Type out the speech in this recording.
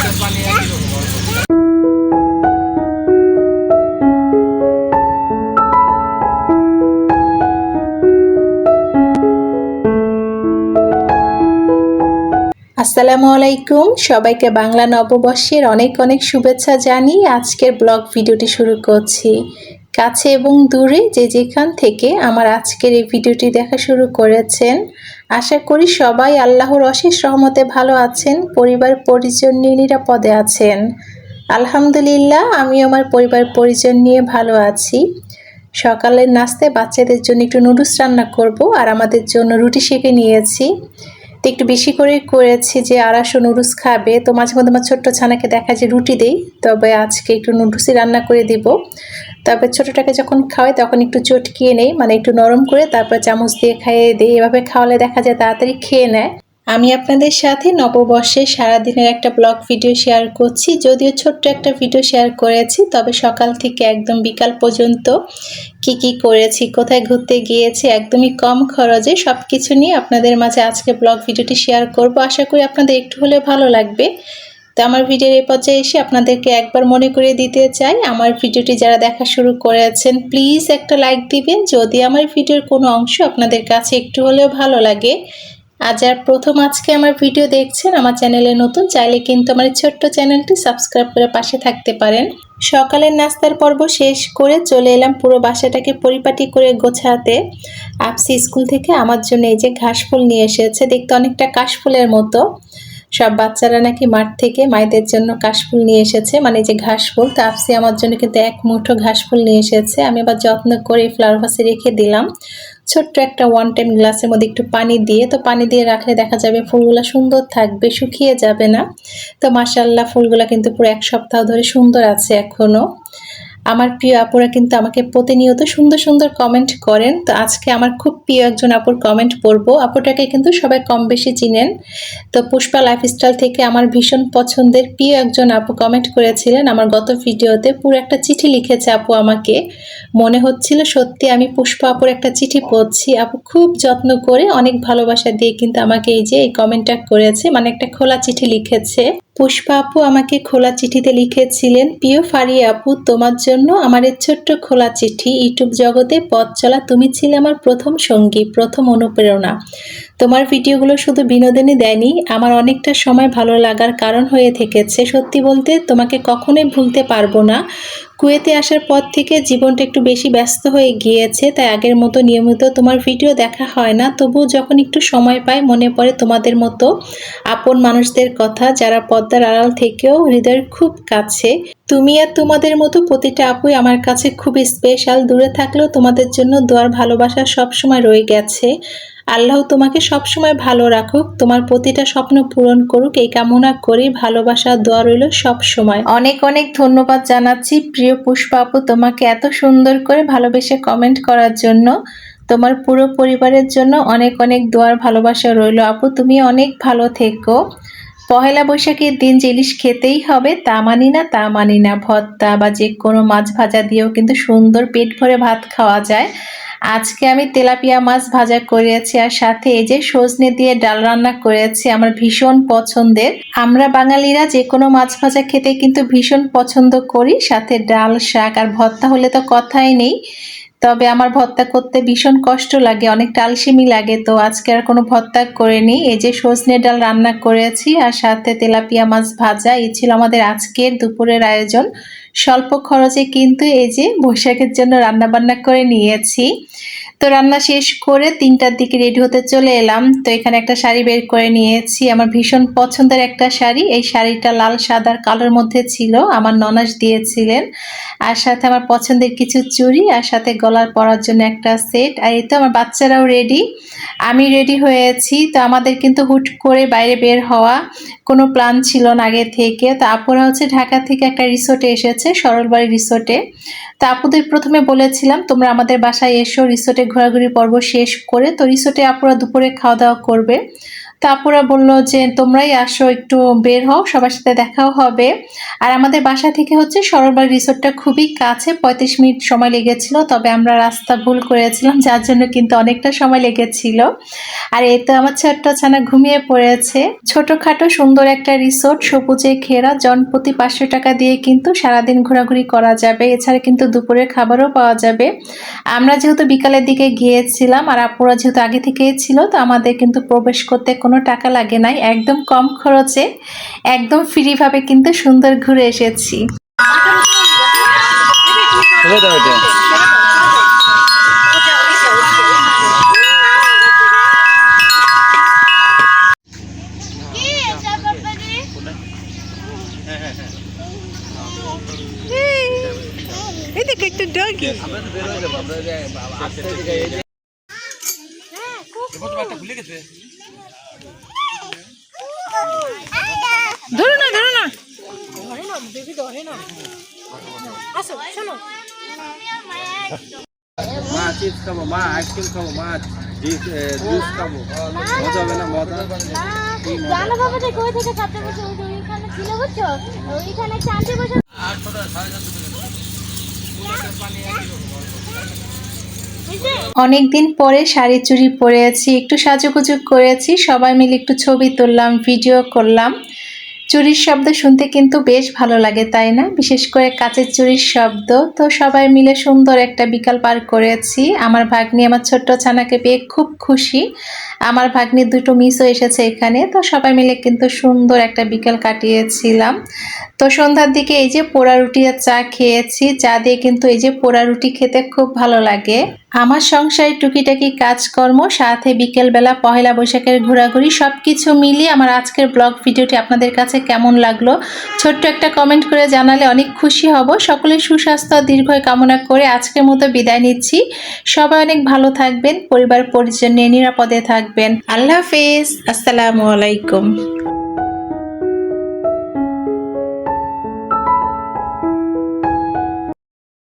আসসালামু আলাইকুম, সবাইকে বাংলা নববর্ষের অনেক অনেক শুভেচ্ছা জানিয়ে আজকের ব্লগ ভিডিওটি শুরু করছি। কাছে এবং দূরে যে যেখান থেকে আমার আজকের এই ভিডিওটি দেখা শুরু করেছেন, আশা করি সবাই আল্লাহর অশেষ রহমতে ভালো আছেন, পরিবার পরিজন নিয়ে নিরাপদে আছেন। আলহামদুলিল্লাহ, আমি আমার পরিবার পরিজন নিয়ে ভালো আছি। সকালের নাস্তায় বাচ্চাদের জন্য একটু নুডলস রান্না করব, আর আমাদের জন্য রুটি সেঁকে নিয়েছি। তো একটু বেশি করে করেছি যে আড়াইশো নুডলস খাবে, তো মাঝে মধ্যে আমার ছোট্ট ছানাকে দেখা যে রুটি দেই, তবে আজকে একটু নুডলসই রান্না করে দিব। তবে ছোটোটাকে যখন খাওয়াই তখন একটু চটকিয়ে নেই, মানে একটু নরম করে তারপর চামচ দিয়ে খাইয়ে দিই। এভাবে খাওয়ালে দেখা যায় তাড়াতাড়ি খেয়ে নেয়। আমি আপনাদের সাথে নববর্ষে সারাদিনের একটা ব্লগ ভিডিও শেয়ার করছি। যদিও ছোট্ট একটা ভিডিও শেয়ার করেছি, তবে সকাল থেকে একদম বিকাল পর্যন্ত কি করেছি, কোথায় ঘুরতে গিয়েছি, একদমই কম খরচে সব কিছু নিয়ে আপনাদের মাঝে আজকে ব্লগ ভিডিওটি শেয়ার করব। আশা করি আপনাদের একটু হলেও ভালো লাগবে। তো আমার ভিডিওর এই পর্যায়ে এসে আপনাদেরকে একবার মনে করিয়ে দিতে চাই, আমার ভিডিওটি যারা দেখা শুরু করেছেন প্লিজ একটা লাইক দিবেন যদি আমার ভিডিওর কোনো অংশ আপনাদের কাছে একটু হলেও ভালো লাগে। আর যারা প্রথম আজকে আমার ভিডিও দেখছেন, আমার চ্যানেলে নতুন, চাইলে কিন্তু আমার ছোট্ট চ্যানেলটি সাবস্ক্রাইব করে পাশে থাকতে পারেন। সকালের নাস্তার পর্ব শেষ করে চলে এলাম পুরো বাসাটাকে পরিপাটি করে গোছাতে। আপসি স্কুল থেকে আমার জন্য এই যে ঘাসফুল নিয়ে এসেছে, দেখতে অনেকটা কাশফুলের মতো। সব বাচ্চারা নাকি মাঠ থেকে মায়েদের জন্য কাশফুল নিয়ে এসেছে, মানে যে ঘাসফুল। তো আপসি আমার জন্য কিন্তু এক মুঠো ঘাসফুল নিয়ে এসেছে। আমি আবার যত্ন করে ফ্লাওয়ার ভাসে রেখে দিলাম ছোট্ট একটা 1 টাইম গ্লাসের মধ্যে একটু পানি দিয়ে। তো পানি দিয়ে রাখলে দেখা যাবে ফুলগুলো সুন্দর থাকবে, শুকিয়ে যাবে না। তো মাশাআল্লাহ, ফুলগুলো কিন্তু পুরো এক সপ্তাহ ধরে সুন্দর আছে এখনো। আমার প্রিয় আপুরা কিন্তু আমাকে প্রতিনিয়ত সুন্দর সুন্দর কমেন্ট করেন। তো আজকে আমার খুব প্রিয় একজন আপুর কমেন্ট পড়বো। আপুটাকে কিন্তু সবাই কম বেশি চিনেন। তো পুষ্পা লাইফস্টাইল থেকে আমার ভীষণ পছন্দের প্রিয় একজন আপু কমেন্ট করেছিলেন আমার গত ভিডিওতে। পুরো একটা চিঠি লিখেছে আপু আমাকে। মনে হচ্ছিল সত্যি আমি পুষ্পা আপুর একটা চিঠি পড়ছি। আপু খুব যত্ন করে অনেক ভালোবাসা দিয়ে কিন্তু আমাকে এই যে এই কমেন্টটা করেছে, মানে একটা খোলা চিঠি লিখেছে। পুষ্পা আপু আমাকে খোলা চিঠিতে লিখেছিলেন, প্রিয় ফারিয়া আপু, তোমার জন্য আমার এই ছোট্ট খোলা চিঠি। ইউটিউব জগতে পথ চলা তুমি ছিলে আমার প্রথম সঙ্গী, প্রথম অনুপ্রেরণা। তোমার ভিডিওগুলো শুধু বিনোদনই দেয়নি, আমার অনেকটা সময় ভালো লাগার কারণ হয়ে থেকেছে। সত্যি বলতে তোমাকে কখনোই ভুলতে পারবো না। কুয়েতে আসার পর থেকে জীবনটা একটু বেশি ব্যস্ত হয়ে গিয়েছে, তাই আগের মতো নিয়মিত তোমার ভিডিও দেখা হয় না। তবুও যখন একটু সময় পাই মনে পড়ে তোমাদের মতো আপন মানুষদের কথা, যারা পর্দার আড়াল থেকেও হৃদয়ের খুব কাছে। তুমি আর তোমাদের মতো প্রতিটা আপুই আমার কাছে খুব স্পেশাল। দূরে থাকলেও তোমাদের জন্য দোয়ার ভালোবাসা সবসময় রয়ে গেছে। আল্লাহ তোমাকে সবসময় ভালো রাখুক, তোমার প্রতিটা স্বপ্ন পূরণ করুক, এই কামনা করি। ভালোবাসা দোয়া রইল সবসময়। অনেক অনেক ধন্যবাদ জানাচ্ছি প্রিয় পুষ্পা আপু, তোমাকে এত সুন্দর করে ভালোবেসে কমেন্ট করার জন্য। তোমার পুরো পরিবারের জন্য অনেক অনেক দোয়ার ভালোবাসা রইল আপু, তুমি অনেক ভালো থেকো। পহেলা বৈশাখের দিন যে ইলিশ খেতেই হবে তা মানি না, তা মানি না। ভর্তা বা যে কোনো মাছ ভাজা দিয়েও কিন্তু সুন্দর পেট ভরে ভাত খাওয়া যায়। আজকে আমি তেলাপিয়া মাছ ভাজা করেছি, আর সাথে এই যে সজনে দিয়ে ডাল রান্না করেছি, আমার ভীষণ পছন্দের। আমরা বাঙালিরা যে কোনো মাছ ভাজা খেতে কিন্তু ভীষণ পছন্দ করি, সাথে ডাল, শাক আর ভর্তা হলে তো কথাই নেই। তবে আমার ভর্তা করতে ভীষণ কষ্ট লাগে, অনেকটা আলসেমি লাগে, তো আজকে আর কোনো ভর্তা করিনি। এই যে সজনে ডাল রান্না করেছি আর সাথে তেলাপিয়া মাছ ভাজা, এই ছিল আমাদের আজকের দুপুরের আয়োজন। স্বল্প খরচে কিন্তু এই যে বৈশাখের জন্য রান্না বান্না করে নিয়েছি। তো রান্না শেষ করে 3টার দিকে রেডি হতে চলে এলাম। তো এখানে একটা শাড়ি বের করে নিয়েছি, আমার ভীষণ পছন্দের একটা শাড়ি। এই শাড়িটা লাল, সাদার কালোর মধ্যে ছিল, আমার ননাস দিয়েছিলেন। আর সাথে আমার পছন্দের কিছু চুড়ি, আর সাথে গলার পরার জন্য একটা সেট। আর এই তো আমার বাচ্চারাও রেডি, আমি রেডি হয়েছি। তো আমাদের কিন্তু হুট করে বাইরে বের হওয়া কোনো প্ল্যান ছিল না আগে থেকে। তো আপুরা হচ্ছে ঢাকা থেকে একটা রিসোর্টে এসেছে, সরলবাড়ি রিসোর্টে। তো আপুদের প্রথমে বলেছিলাম তোমরা আমাদের বাসায় এসো, রিসোর্টে ঘোরাঘুরি পর্ব শেষ করে। তো রিসোর্টে আপুরা দুপুরে খাওয়া দাওয়া করবে। তারপরে বললো যে তোমরাই আসো, একটু বের হও, সবার সাথে দেখাও হবে। আর আমাদের বাসা থেকে হচ্ছে সরোবর রিসোর্টটা খুবই কাছে, 35 মিনিট সময় লেগেছিল, তবে আমরা রাস্তা ভুল করেছিলাম যার জন্য কিন্তু অনেকটা সময় লেগেছিল। আর এই তো আমার ছোট্ট ছানা ঘুমিয়ে পড়েছে। ছোটখাটো সুন্দর একটা রিসোর্ট, সবুজে ঘেরা, জনপ্রতি 500 টাকা দিয়ে কিন্তু সারাদিন ঘোরাঘুরি করা যাবে। এছাড়া কিন্তু দুপুরের খাবারও পাওয়া যাবে। আমরা যেহেতু বিকালের দিকে গিয়েছিলাম আর আপুরা যেহেতু আগে থেকেই ছিল, তো আমাদের কিন্তু প্রবেশ করতে কোনো টাকা লাগে নাই, একদম কম খরচে একদম ফ্রিভাবে কিন্তু সুন্দর ঘুরে এসেছি। একটা ডগি ধরো না ধরো না ধরে না বেবি ধরে না। আসো শোনো, মা চিপস খাবো, মা আইসক্রিম খাবো, মা জুস খাবো, মজা হবে না? মজা জানো বাবা যে কই থেকে ছাড়তে বসে ওইখানে ছিল বুঝছো, ওইখানে চাঁদে বসে অনেকদিন পরে শাড়ি চুড়ি পরেছি, একটু সাজুগুজু করেছি, সবাই মিলে একটু ছবি তুললাম, ভিডিও করলাম। চুরির শব্দ শুনতে কিন্তু বেশ ভালো লাগে, তাই না? বিশেষ করে কাচের চুরির শব্দ। তো সবাই মিলে সুন্দর একটা বিকাল পার করেছি। আমার ভাগ্নি আমার ছোট্ট ছানাকে পেয়ে খুব খুশি। আমার ভাগ্নির দুটো মিসও এসেছে এখানে। তো সবাই মিলে কিন্তু সুন্দর একটা বিকাল কাটিয়েছিলাম। তো সন্ধ্যার দিকে এই যে পোড়া রুটি আর চা খেয়েছি। চা দিয়ে কিন্তু এই যে পোড়া রুটি খেতে খুব ভালো লাগে। আমার সংসারে টুকিটাকি কাজকর্ম, সাথে বিকেলবেলা পহেলা বৈশাখের ঘোরাঘুরি, সবকিছু মিলিয়ে আমার আজকের ব্লগ ভিডিওটি আপনাদের কাছে কেমন লাগলো ছোট্ট একটা কমেন্ট করে জানালে অনেক খুশি হব। সকলের সুস্বাস্থ্য দীর্ঘায়ু কামনা করে আজকের মতো বিদায় নিচ্ছি। সবাই অনেক ভালো থাকবেন, পরিবার পরিজন নিয়ে নিরাপদে থাকবেন। আল্লাহ হাফেজ, আসসালামু আলাইকুম।